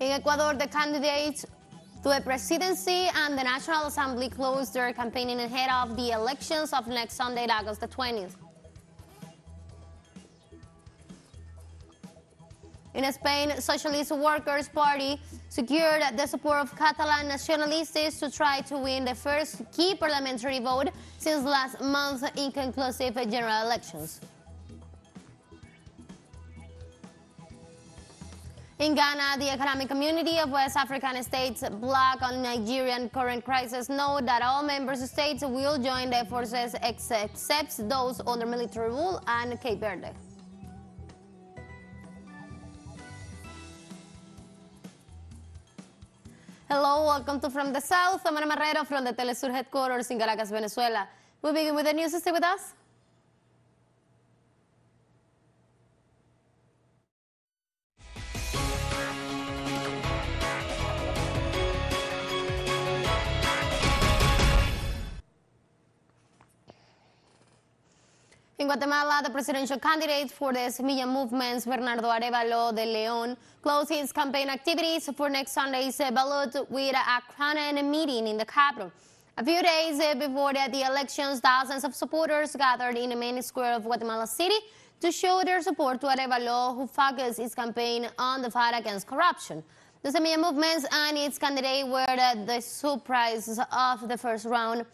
In Ecuador, the candidates to the presidency and the National Assembly closed their campaigning ahead of the elections of next Sunday, August the 20th. In Spain, Socialist Workers' Party secured the support of Catalan nationalists to try to win the first key parliamentary vote since last month's inconclusive general elections. In Ghana, the Economic Community of West African States, bloc on Nigerian current crisis, note that all member states will join the forces except those under military rule and Cape Verde. Hello, welcome to From the South. I'm Ana Marrero from the teleSUR headquarters in Caracas, Venezuela. We begin with the news. Stay with us. In Guatemala, the presidential candidate for the Semilla Movement's Bernardo Arevalo de Leon closed his campaign activities for next Sunday's ballot with a crowning meeting in the capital. A few days before the elections, thousands of supporters gathered in the main square of Guatemala City to show their support to Arevalo, who focused his campaign on the fight against corruption. The Semilla Movement and its candidate were the surprises of the first round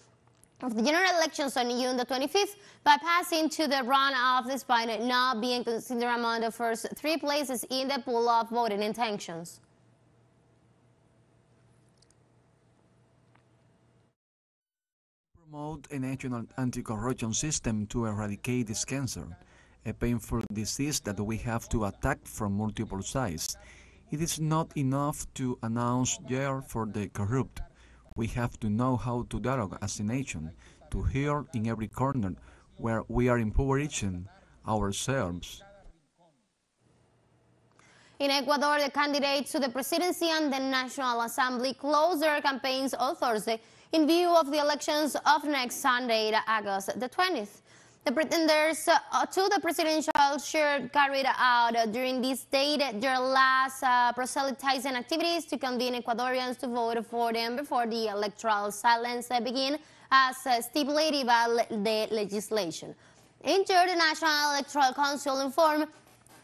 of the general elections on June the 25th by passing to the runoff despite not being considered among the first three places in the pool of voting intentions. Promote a national anti-corruption system to eradicate this cancer, a painful disease that we have to attack from multiple sides. It is not enough to announce jail for the corrupt. We have to know how to dialogue as a nation, to hear in every corner where we are impoverishing ourselves. In Ecuador, the candidates to the presidency and the National Assembly closed their campaigns on Thursday in view of the elections of next Sunday, August the 20th. The pretenders to the presidential shirt carried out during this date their last proselytizing activities to convene Ecuadorians to vote for them before the electoral silence begin as stipulated by the legislation. In turn, the National Electoral Council informed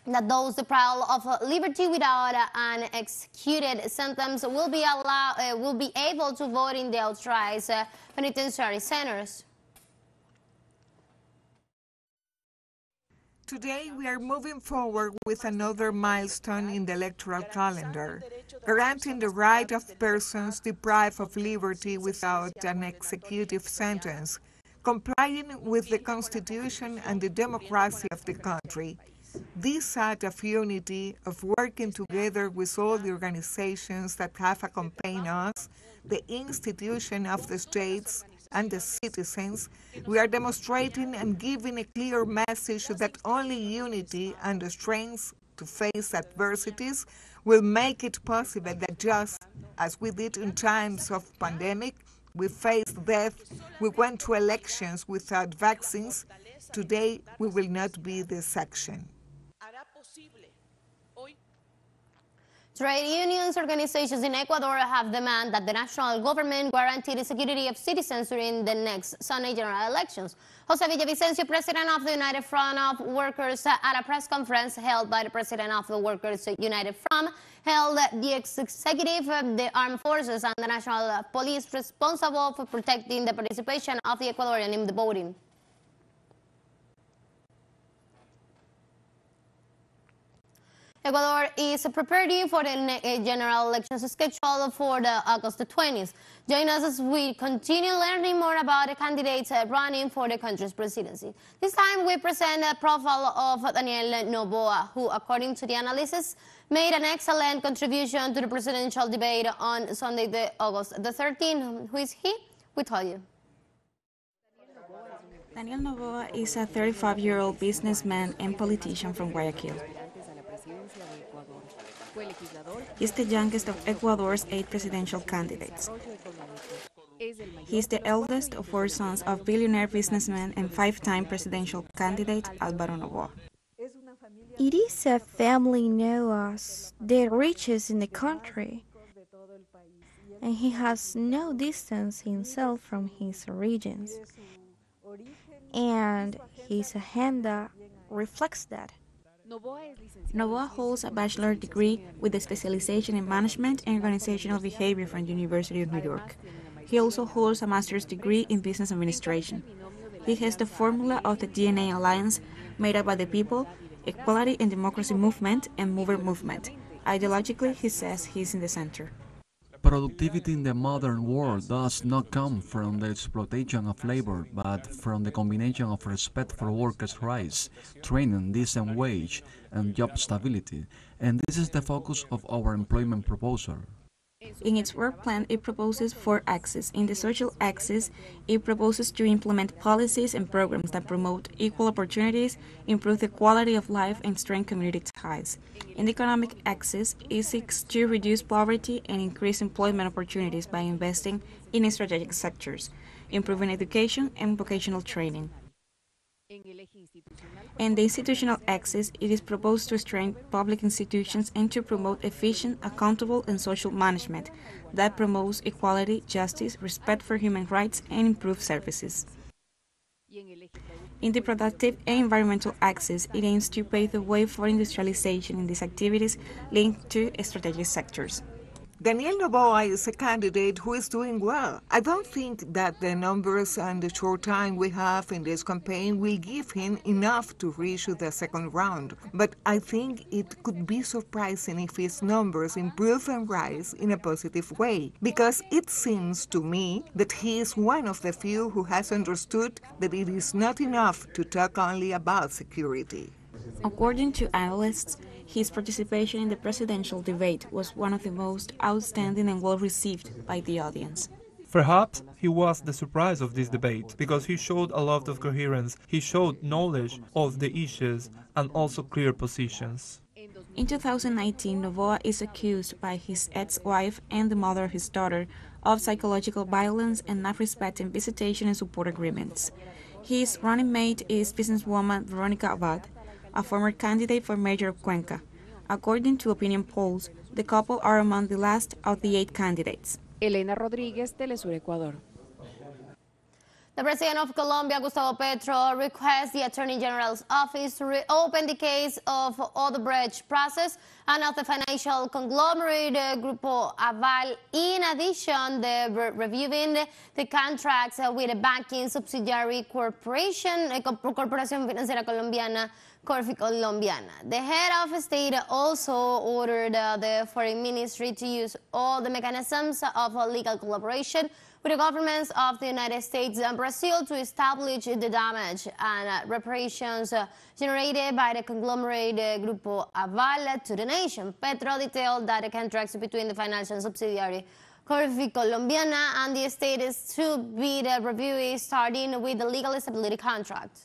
that those deprived of liberty without an executed sentence will be able to vote in the authorized penitentiary centers. Today, we are moving forward with another milestone in the electoral calendar, granting the right of persons deprived of liberty without an executive sentence, complying with the Constitution and the democracy of the country. This act of unity, of working together with all the organizations that have accompanied us, the institution of the states, and the citizens, we are demonstrating and giving a clear message that only unity and the strength to face adversities will make it possible that just as we did in times of pandemic, we faced death, we went to elections without vaccines, today we will not be the exception. Trade unions organizations in Ecuador have demanded that the national government guarantee the security of citizens during the next Sunday general elections. Jose Villavicencio, president of the United Front of Workers, at a press conference held by the president of the Workers United Front, held the executive, the armed forces, and the national police responsible for protecting the participation of the Ecuadorian in the voting. Ecuador is preparing for the general elections scheduled for the August the 20th. Join us as we continue learning more about the candidates running for the country's presidency. This time we present a profile of Daniel Noboa, who, according to the analysis, made an excellent contribution to the presidential debate on Sunday, August the 13th. Who is he? We tell you. Daniel Noboa is a 35-year-old businessman and politician from Guayaquil. He's the youngest of Ecuador's 8 presidential candidates. He's the eldest of 4 sons of billionaire businessman and 5-time presidential candidate Álvaro Noboa. It is a family known as the richest in the country, and he has no distance himself from his origins, and his agenda reflects that. Novoa holds a bachelor's degree with a specialization in management and organizational behavior from the University of New York. He also holds a master's degree in business administration. He has the formula of the DNA Alliance, made up by the people, equality and democracy movement, and mover movement. Ideologically, he says he's in the center. Productivity in the modern world does not come from the exploitation of labor, but from the combination of respect for workers' rights, training, decent wage, and job stability. And this is the focus of our employment proposal. In its work plan, it proposes 4 axes. In the social axis, it proposes to implement policies and programs that promote equal opportunities, improve the quality of life, and strengthen community ties. In the economic axis, it seeks to reduce poverty and increase employment opportunities by investing in strategic sectors, improving education and vocational training. In the institutional axis, it is proposed to strengthen public institutions and to promote efficient, accountable, and social management that promotes equality, justice, respect for human rights, and improved services. In the productive and environmental axis, it aims to pave the way for industrialization in these activities linked to strategic sectors. Daniel Noboa is a candidate who is doing well. I don't think that the numbers and the short time we have in this campaign will give him enough to reach the second round. But I think it could be surprising if his numbers improve and rise in a positive way, because it seems to me that he is one of the few who has understood that it is not enough to talk only about security. According to analysts, his participation in the presidential debate was one of the most outstanding and well received by the audience. Perhaps he was the surprise of this debate, because he showed a lot of coherence, he showed knowledge of the issues and also clear positions. In 2019, Novoa is accused by his ex-wife and the mother of his daughter of psychological violence and not respecting visitation and support agreements. His running mate is businesswoman Veronica Abad, a former candidate for mayor of Cuenca. According to opinion polls, the couple are among the last of the 8 candidates. Elena Rodríguez, teleSUR Ecuador. The President of Colombia, Gustavo Petro, requests the Attorney General's office to reopen the case of Odebrecht process and of the financial conglomerate Grupo Aval. In addition, they're reviewing the contracts with a banking subsidiary corporation, Corporación Financiera Colombiana, Corfi Colombiana. The head of state also ordered the Foreign Ministry to use all the mechanisms of legal collaboration with the governments of the United States and Brazil to establish the damage and reparations generated by the conglomerate Grupo Aval to the nation. Petro detailed that the contracts between the financial subsidiary Corfi Colombiana and the state is to be reviewed, starting with the legal stability contract.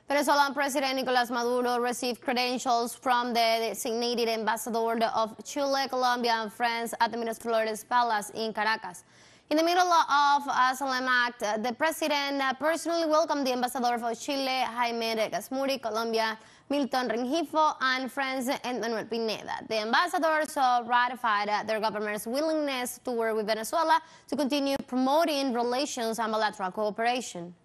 Venezuelan President Nicolás Maduro received credentials from the designated ambassador of Chile, Colombia, and France at the Miraflores Palace in Caracas. In the middle of a solemn act, the president personally welcomed the ambassador for Chile, Jaime Gasmuri, Colombia, Milton Rengifo, and France, Manuel Pineda. The ambassadors ratified their government's willingness to work with Venezuela to continue promoting relations and bilateral cooperation.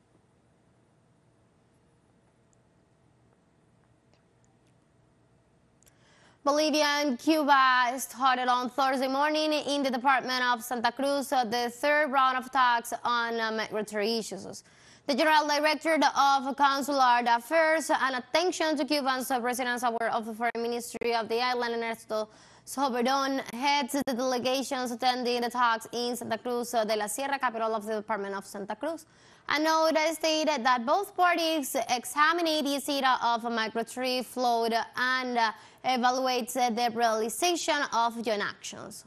Bolivia and Cuba started on Thursday morning in the department of Santa Cruz the third round of talks on migratory issues. The General Director of Consular Affairs and Attention to Cubans, President's Award of the Foreign Ministry of the island, Ernesto Soberdon, heads the delegations attending the talks in Santa Cruz de la Sierra, capital of the department of Santa Cruz. A note stated that both parties examined the issue of migratory flow and evaluates the realization of joint actions.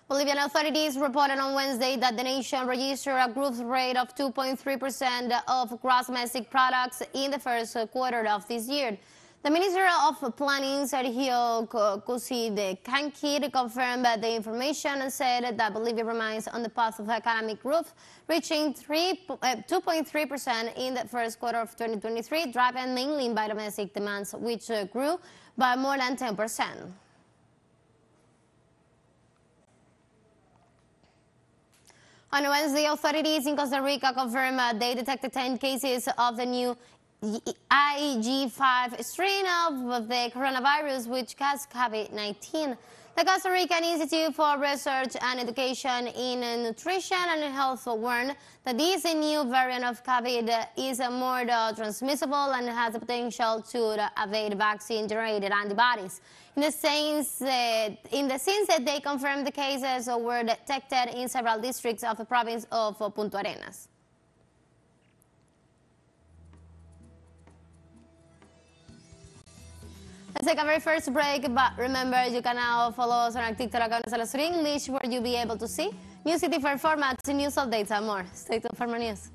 Bolivian authorities reported on Wednesday that the nation registered a growth rate of 2.3% of gross domestic products in the first quarter of this year. The Minister of Planning, Sergio Cusicanqui, confirmed the information and said that Bolivia remains on the path of economic growth, reaching 2.3% in the first quarter of 2023, driven mainly by domestic demands, which grew by more than 10%. On Wednesday, authorities in Costa Rica confirmed they detected 10 cases of the new IG5 strain of the coronavirus, which caused COVID-19. The Costa Rican Institute for Research and Education in Nutrition and Health warned that this new variant of COVID is more transmissible and has the potential to evade vaccine-generated antibodies. In the sense that they confirmed the cases were detected in several districts of the province of Punta Arenas. Let's take a very first break, but remember you can now follow us on our TikTok account teleSUR English, where you'll be able to see news in different formats, news updates and more. Stay tuned for more news.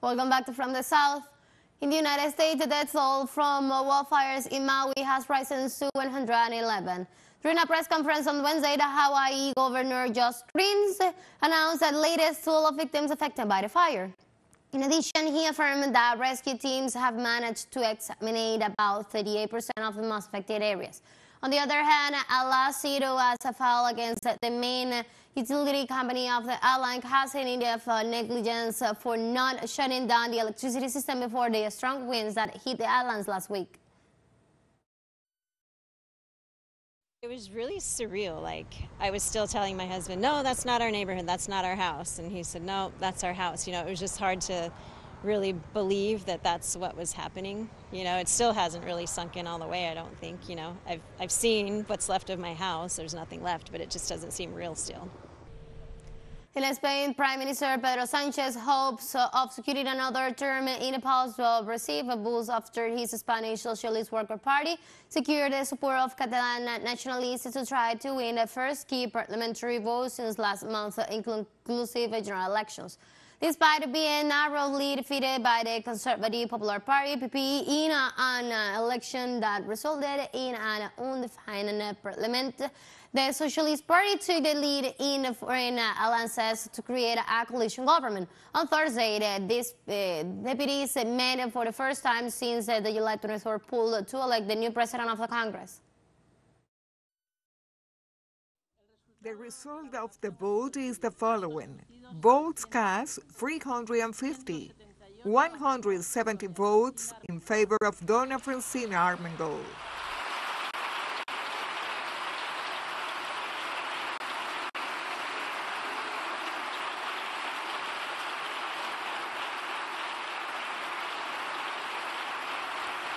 Welcome back to From the South. In the United States, the death toll from wildfires in Maui has risen to 111. During a press conference on Wednesday, the Hawaii Governor Josh Green announced the latest toll of victims affected by the fire. In addition, he affirmed that rescue teams have managed to exterminate about 38% of the most affected areas. On the other hand, a lawsuit was filed against the main utility company of the island, causing negligence for not shutting down the electricity system before the strong winds that hit the islands last week. It was really surreal. Like, I was still telling my husband, no, that's not our neighborhood, that's not our house. And he said, no, that's our house. You know, it was just hard to really believe that that's what was happening. You know, it still hasn't really sunk in all the way, I don't think. You know, I've seen what's left of my house. There's nothing left, but it just doesn't seem real still. In Spain, Prime Minister Pedro Sánchez hopes of securing another term in the post will receive a boost after his Spanish Socialist Worker Party secured the support of Catalan nationalists to try to win the first key parliamentary vote since last month's inconclusive general elections. Despite being narrowly defeated by the Conservative Popular Party (PP) in an election that resulted in an undefined parliament, the Socialist Party took the lead in foreign alliances to create a coalition government. On Thursday, these deputies met for the first time since the July 24 poll to elect the new president of the Congress. The result of the vote is the following. Votes cast 350, 170 votes in favor of Dona Francina Armengol.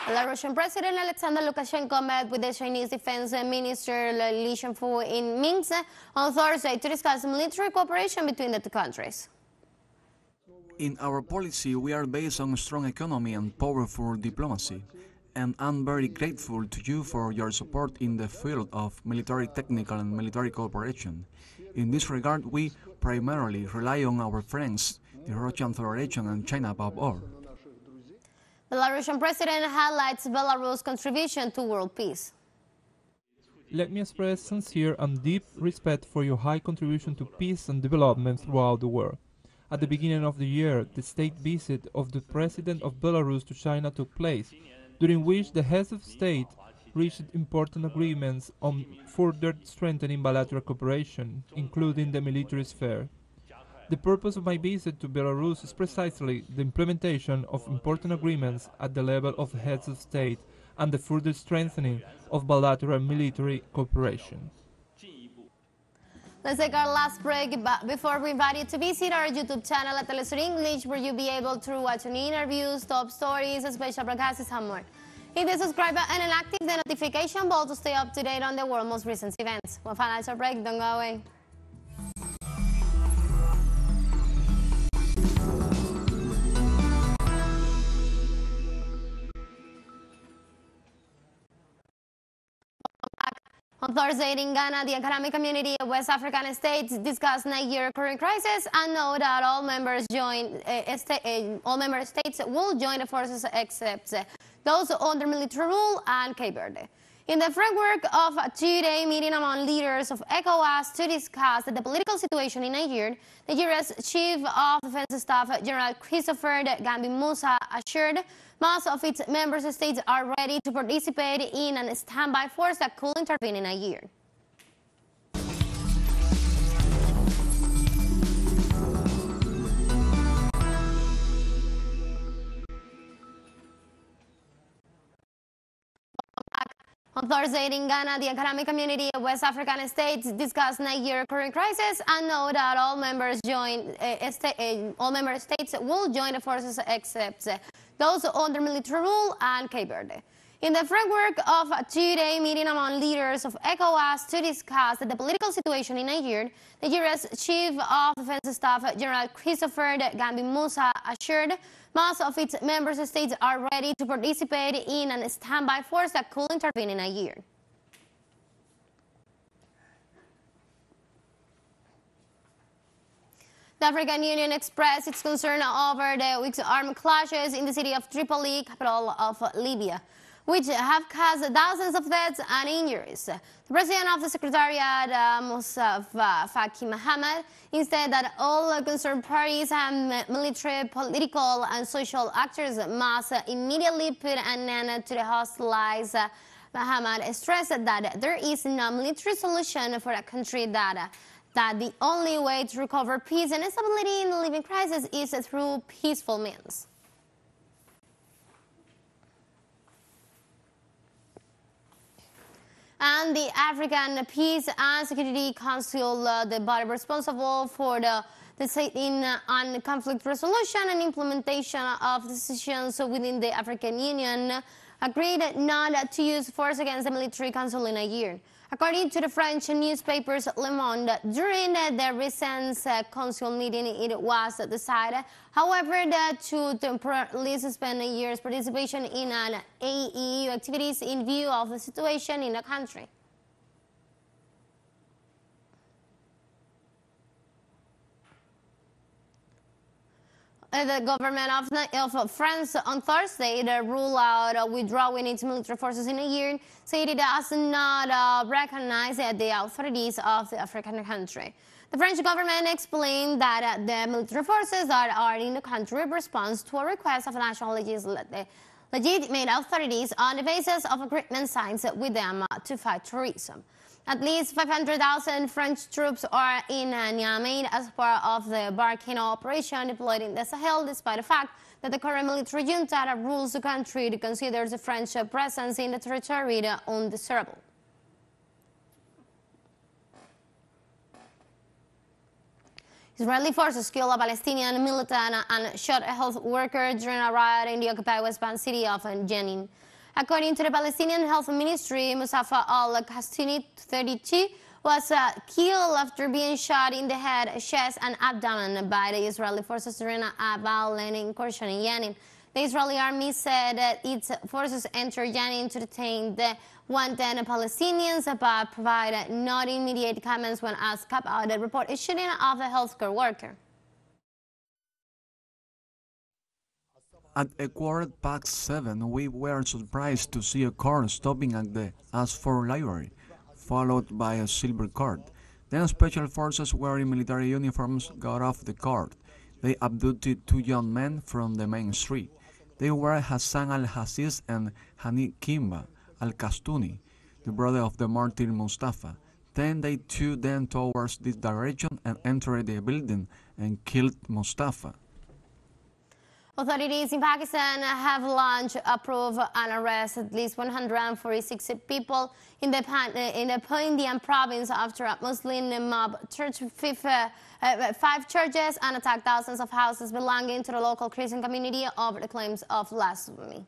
Belarusian President Alexander Lukashenko met with the Chinese Defense Minister Li Shangfu in Minsk on Thursday to discuss military cooperation between the two countries. In our policy, we are based on a strong economy and powerful diplomacy, and I'm very grateful to you for your support in the field of military, technical and military cooperation. In this regard, we primarily rely on our friends, the Russian Federation and China above all. Belarusian President highlights Belarus' contribution to world peace. Let me express sincere and deep respect for your high contribution to peace and development throughout the world. At the beginning of the year, the state visit of the President of Belarus to China took place, during which the heads of state reached important agreements on further strengthening bilateral cooperation, including the military sphere. The purpose of my visit to Belarus is precisely the implementation of important agreements at the level of heads of state and the further strengthening of bilateral military cooperation. Let's take our last break, but before we invite you to visit our YouTube channel at teleSUR English, where you'll be able to watch any interviews, top stories, special broadcasts, and more. Hit the subscribe button and active the notification bell to stay up to date on the world's most recent events. One final short break, don't go away. On Thursday in Ghana, the economic community of West African states discussed Niger current crisis and know that all member states will join the forces except those under military rule and Cape Verde. In the framework of a two-day meeting among leaders of ECOWAS to discuss the political situation in Niger, Nigeria's Chief of Defense Staff General Christopher Gambi Musa assured most of its member states are ready to participate in a standby force that could intervene in Niger. On Thursday in Ghana, the economic community of West African states discussed Niger current crisis and know that all member states will join the forces except those under military rule and Cape Verde. In the framework of a two-day meeting among leaders of ECOWAS to discuss the political situation in Niger, Nigeria's Chief of Defense Staff General Christopher Gambi Musa assured most of its member states are ready to participate in a standby force that could intervene in Niger. The African Union expressed its concern over the week's armed clashes in the city of Tripoli, capital of Libya, which have caused thousands of deaths and injuries. The president of the Secretariat, Mustafa Faki Mohammed, instead that all concerned parties and military, political and social actors must immediately put an end to the hostilities. Mohammed stressed that there is no military solution for a country that the only way to recover peace and stability in the Libyan crisis is through peaceful means. And the African Peace and Security Council, the body responsible for the decision on conflict resolution and implementation of decisions within the African Union, agreed not to use force against the military council in Niger. According to the French newspapers Le Monde, during the recent council meeting, it was decided, however, that to temporarily suspend Niger's participation in an AEU activities in view of the situation in the country. The government of France on Thursday ruled out withdrawing its military forces in Niger, said it does not recognize the authorities of the African country. The French government explained that the military forces that are in the country responds to a request of national legitimate authorities on the basis of agreement signed with them to fight terrorism. At least 500,000 French troops are in Niamey as part of the Burkina operation deployed in the Sahel, despite the fact that the current military junta that rules the country considers the French presence in the territory undesirable. Israeli forces killed a Palestinian militant and shot a health worker during a riot in the occupied West Bank city of Jenin. According to the Palestinian Health Ministry, Mustafa al-Kastuni, 32, was killed after being shot in the head, chest, and abdomen by the Israeli forces during a violent incursion in Jenin. The Israeli army said that its forces entered Jenin to detain the wanted Palestinians, but provided no immediate comments when asked about the reported shooting of the healthcare worker. At a 7:15, we were surprised to see a car stopping at the Asfor Library, followed by a silver car. Then special forces wearing military uniforms got off the car. They abducted two young men from the main street. They were Hassan al-Hasis and Hani Kimba al-Kastuni, the brother of the martyr Mustafa. Then they took them towards this direction and entered the building and killed Mustafa. Authorities in Pakistan have launched, approved, and arrested at least 146 people in the Punjab province after a Muslim mob searched 5 churches and attacked thousands of houses belonging to the local Christian community over the claims of blasphemy.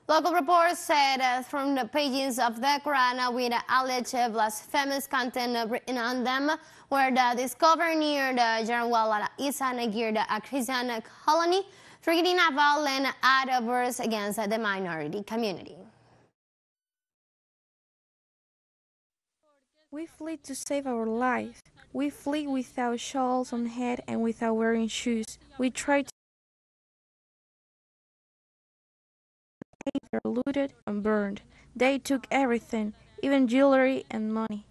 Local reports said from the pages of the Quran with alleged blasphemous content written on them were discovered near the Jarwal Isa Niger, a Christian colony, triggering a violent outburst against the minority community. We fled to save our life. We fled without shawls on head and without wearing shoes. We tried to They're looted and burned. They took everything, even jewelry and money.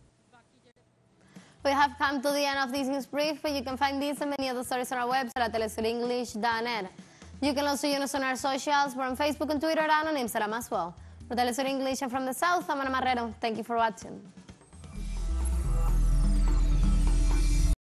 We have come to the end of this news brief, but you can find these and many other stories on our website at telesurenglish.net. You can also join us on our socials. We're on Facebook and Twitter and on Instagram as well. For TeleSUR English and from the South, I'm Ana Marrero. Thank you for watching.